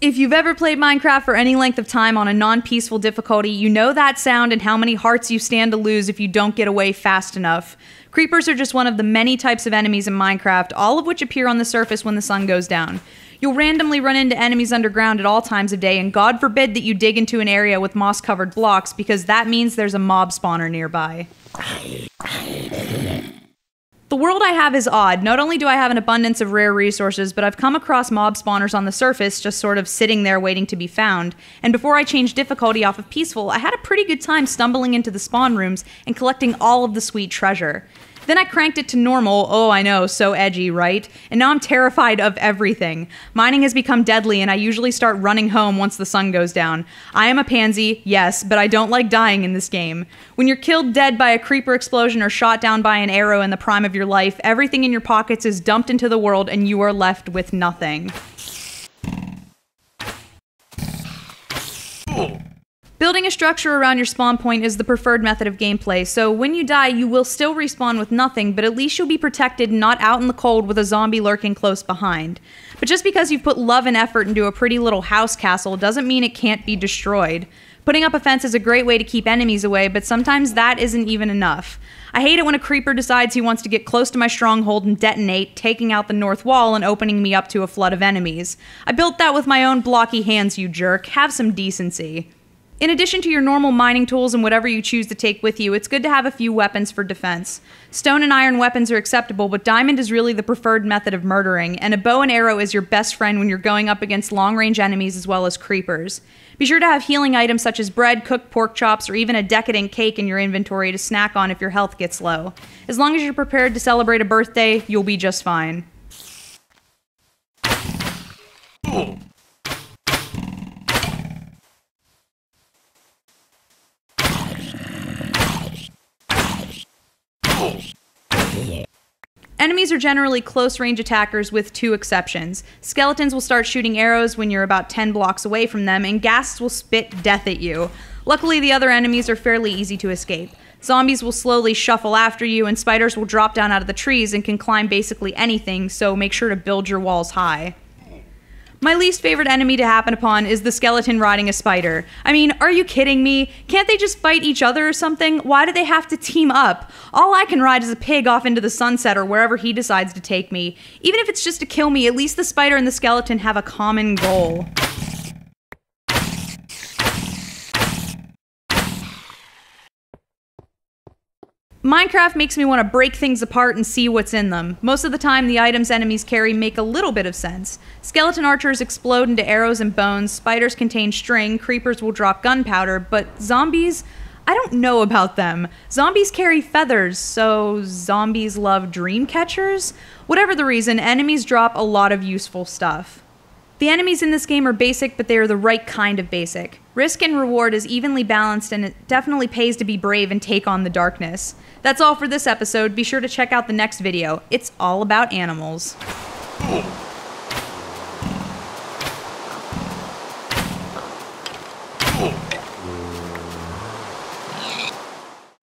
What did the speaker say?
If you've ever played Minecraft for any length of time on a non-peaceful difficulty, you know that sound and how many hearts you stand to lose if you don't get away fast enough. Creepers are just one of the many types of enemies in Minecraft, all of which appear on the surface when the sun goes down. You'll randomly run into enemies underground at all times of day, and God forbid that you dig into an area with moss-covered blocks, because that means there's a mob spawner nearby. The world I have is odd. Not only do I have an abundance of rare resources, but I've come across mob spawners on the surface, just sort of sitting there waiting to be found. And before I changed difficulty off of peaceful, I had a pretty good time stumbling into the spawn rooms and collecting all of the sweet treasure. Then I cranked it to normal. Oh, I know, so edgy, right? And now I'm terrified of everything. Mining has become deadly, and I usually start running home once the sun goes down. I am a pansy, yes, but I don't like dying in this game. When you're killed dead by a creeper explosion or shot down by an arrow in the prime of your life, everything in your pockets is dumped into the world and you are left with nothing. Building a structure around your spawn point is the preferred method of gameplay, so when you die, you will still respawn with nothing, but at least you'll be protected and not out in the cold with a zombie lurking close behind. But just because you've put love and effort into a pretty little house castle doesn't mean it can't be destroyed. Putting up a fence is a great way to keep enemies away, but sometimes that isn't even enough. I hate it when a creeper decides he wants to get close to my stronghold and detonate, taking out the north wall and opening me up to a flood of enemies. I built that with my own blocky hands, you jerk. Have some decency. In addition to your normal mining tools and whatever you choose to take with you, it's good to have a few weapons for defense. Stone and iron weapons are acceptable, but diamond is really the preferred method of murdering, and a bow and arrow is your best friend when you're going up against long-range enemies as well as creepers. Be sure to have healing items such as bread, cooked pork chops, or even a decadent cake in your inventory to snack on if your health gets low. As long as you're prepared to celebrate a birthday, you'll be just fine. Enemies are generally close-range attackers with two exceptions. Skeletons will start shooting arrows when you're about 10 blocks away from them, and ghasts will spit death at you. Luckily, the other enemies are fairly easy to escape. Zombies will slowly shuffle after you, and spiders will drop down out of the trees and can climb basically anything, so make sure to build your walls high. My least favorite enemy to happen upon is the skeleton riding a spider. I mean, are you kidding me? Can't they just fight each other or something? Why do they have to team up? All I can ride is a pig off into the sunset or wherever he decides to take me. Even if it's just to kill me, at least the spider and the skeleton have a common goal. Minecraft makes me want to break things apart and see what's in them. Most of the time, the items enemies carry make a little bit of sense. Skeleton archers explode into arrows and bones, spiders contain string, creepers will drop gunpowder, but zombies? I don't know about them. Zombies carry feathers, so zombies love dream catchers? Whatever the reason, enemies drop a lot of useful stuff. The enemies in this game are basic, but they are the right kind of basic. Risk and reward is evenly balanced, and it definitely pays to be brave and take on the darkness. That's all for this episode. Be sure to check out the next video. It's all about animals.